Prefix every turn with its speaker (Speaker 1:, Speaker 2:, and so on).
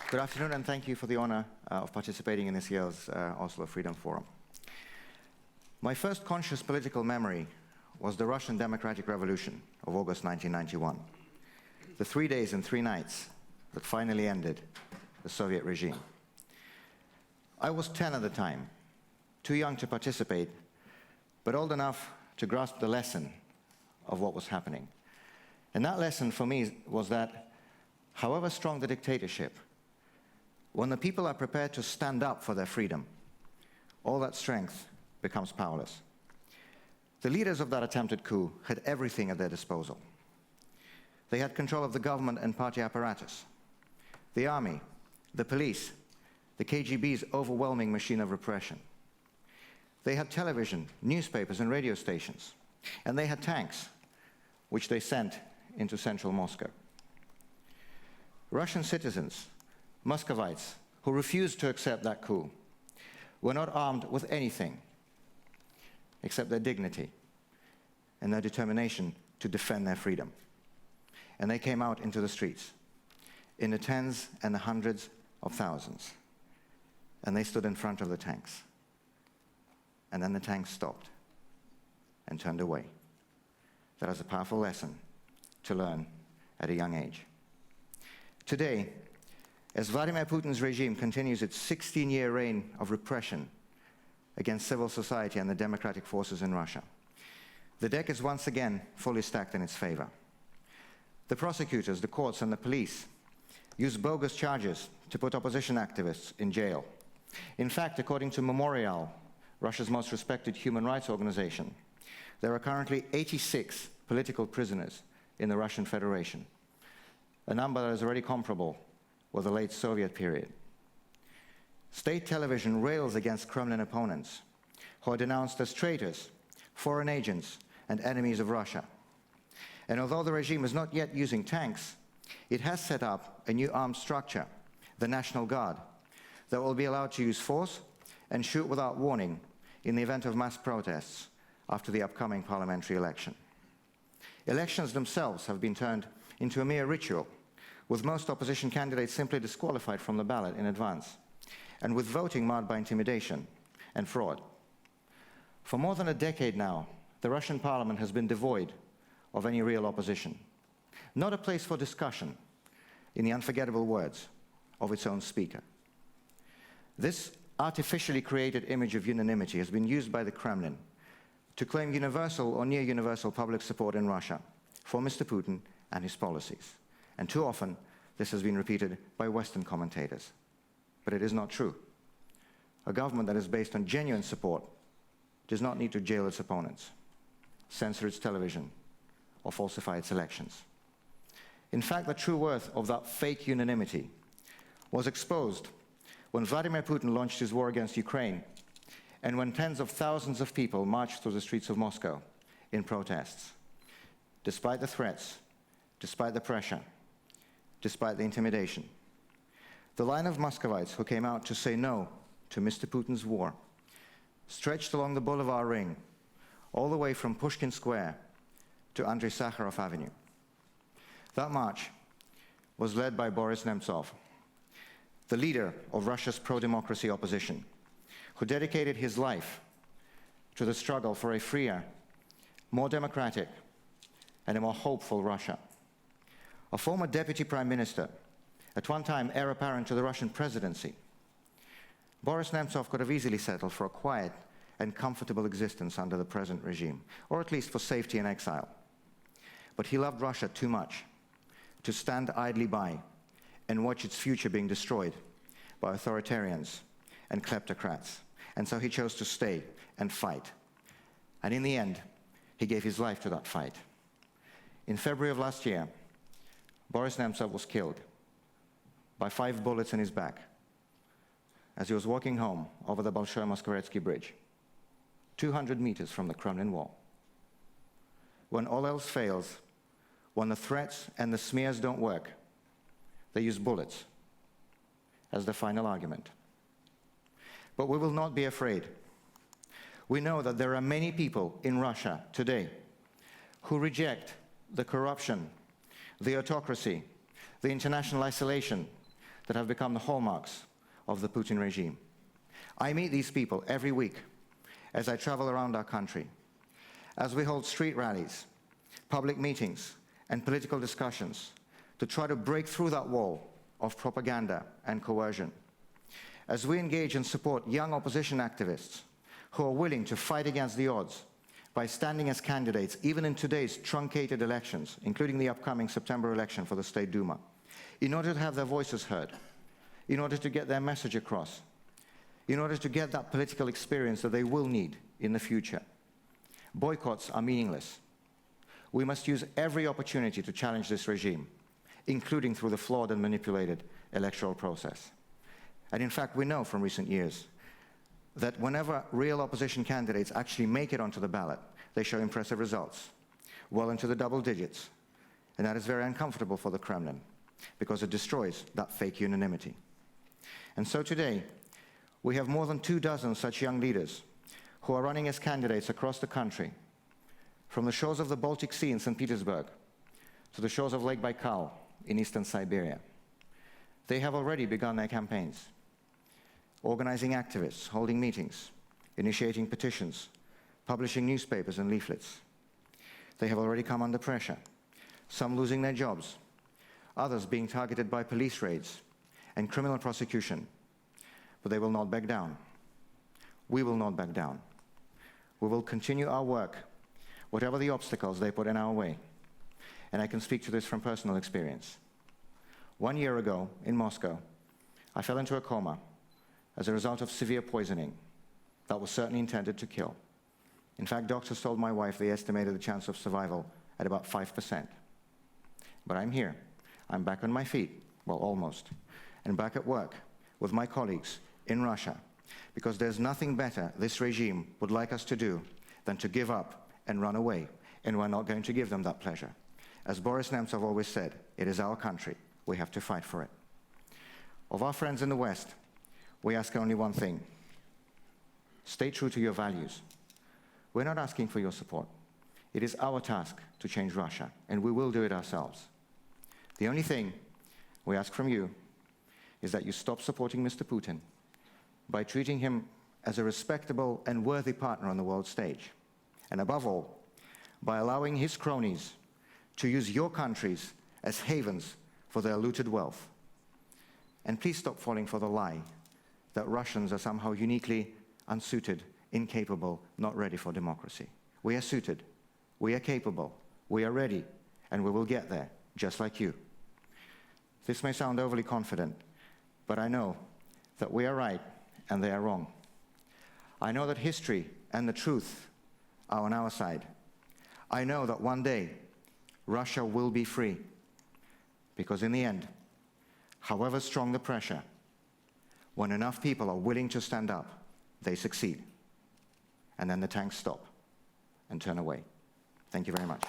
Speaker 1: Good afternoon, and thank you for the honor of participating in this year's Oslo Freedom Forum. My first conscious political memory was the Russian Democratic Revolution of August 1991, the 3 days and 3 nights that finally ended the Soviet regime. I was 10 at the time, too young to participate, but old enough to grasp the lesson of what was happening. And that lesson for me was that, however strong the dictatorship, when the people are prepared to stand up for their freedom, all that strength becomes powerless. The leaders of that attempted coup had everything at their disposal. They had control of the government and party apparatus, the army, the police, the KGB's overwhelming machine of repression. They had television, newspapers, and radio stations, and they had tanks, which they sent into central Moscow. Russian citizens, Muscovites, who refused to accept that coup, were not armed with anything except their dignity and their determination to defend their freedom. And they came out into the streets in the tens and the hundreds of thousands, and they stood in front of the tanks. And then the tanks stopped and turned away. That is a powerful lesson to learn at a young age. Today, as Vladimir Putin's regime continues its 16-year reign of repression against civil society and the democratic forces in Russia, the deck is once again fully stacked in its favor. The prosecutors, the courts, and the police use bogus charges to put opposition activists in jail. In fact, according to Memorial, Russia's most respected human rights organization, there are currently 86 political prisoners in the Russian Federation, a number that is already comparable with the late Soviet period. State television rails against Kremlin opponents, who are denounced as traitors, foreign agents, and enemies of Russia. And although the regime is not yet using tanks, it has set up a new armed structure, the National Guard, that will be allowed to use force and shoot without warning in the event of mass protests after the upcoming parliamentary election. Elections themselves have been turned into a mere ritual, with most opposition candidates simply disqualified from the ballot in advance, and with voting marred by intimidation and fraud. For more than a decade now, the Russian parliament has been devoid of any real opposition, not a place for discussion, in the unforgettable words of its own speaker. This artificially created image of unanimity has been used by the Kremlin to claim universal or near universal public support in Russia for Mr. Putin and his policies. And too often, this has been repeated by Western commentators. But it is not true. A government that is based on genuine support does not need to jail its opponents, censor its television, or falsify its elections. In fact, the true worth of that fake unanimity was exposed when Vladimir Putin launched his war against Ukraine, and when tens of thousands of people marched through the streets of Moscow in protests. Despite the threats, despite the pressure, despite the intimidation, the line of Muscovites who came out to say no to Mr. Putin's war stretched along the Boulevard Ring, all the way from Pushkin Square to Andrei Sakharov Avenue. That march was led by Boris Nemtsov, the leader of Russia's pro-democracy opposition, who dedicated his life to the struggle for a freer, more democratic, and a more hopeful Russia. A former deputy prime minister, at one time heir apparent to the Russian presidency, Boris Nemtsov could have easily settled for a quiet and comfortable existence under the present regime, or at least for safety and exile. But he loved Russia too much to stand idly by and watch its future being destroyed by authoritarians and kleptocrats. And so he chose to stay and fight. And in the end, he gave his life to that fight. In February of last year, Boris Nemtsov was killed by 5 bullets in his back as he was walking home over the Bolshoi Moskvoretsky Bridge, 200 meters from the Kremlin wall. When all else fails, when the threats and the smears don't work, they use bullets as the final argument. But we will not be afraid. We know that there are many people in Russia today who reject the corruption, the autocracy, the international isolation, that have become the hallmarks of the Putin regime. I meet these people every week as I travel around our country, as we hold street rallies, public meetings, and political discussions to try to break through that wall of propaganda and coercion, as we engage and support young opposition activists who are willing to fight against the odds by standing as candidates, even in today's truncated elections, including the upcoming September election for the State Duma, in order to have their voices heard, in order to get their message across, in order to get that political experience that they will need in the future. Boycotts are meaningless. We must use every opportunity to challenge this regime, including through the flawed and manipulated electoral process. And in fact, we know from recent years that whenever real opposition candidates actually make it onto the ballot, they show impressive results, well into the double digits. And that is very uncomfortable for the Kremlin, because it destroys that fake unanimity. And so today, we have more than 24 such young leaders who are running as candidates across the country, from the shores of the Baltic Sea in St. Petersburg to the shores of Lake Baikal in eastern Siberia. They have already begun their campaigns, organizing activists, holding meetings, initiating petitions, publishing newspapers and leaflets. They have already come under pressure, some losing their jobs, others being targeted by police raids and criminal prosecution. But they will not back down. We will not back down. We will continue our work, whatever the obstacles they put in our way. And I can speak to this from personal experience. 1 year ago, in Moscow, I fell into a coma as a result of severe poisoning that was certainly intended to kill. In fact, doctors told my wife they estimated the chance of survival at about 5%. But I'm here. I'm back on my feet, well, almost, and back at work with my colleagues in Russia, because there's nothing better this regime would like us to do than to give up and run away, and we're not going to give them that pleasure. As Boris Nemtsov always said, it is our country. We have to fight for it. Of our friends in the West, we ask only one thing. Stay true to your values. We're not asking for your support. It is our task to change Russia, and we will do it ourselves. The only thing we ask from you is that you stop supporting Mr. Putin by treating him as a respectable and worthy partner on the world stage. And above all, by allowing his cronies to use your countries as havens for their looted wealth. And please stop falling for the lie that Russians are somehow uniquely unsuited, incapable, not ready for democracy. We are suited, we are capable, we are ready, and we will get there, just like you. This may sound overly confident, but I know that we are right and they are wrong. I know that history and the truth are on our side. I know that one day Russia will be free, because in the end, however strong the pressure, when enough people are willing to stand up, they succeed. And then the tanks stop and turn away. Thank you very much.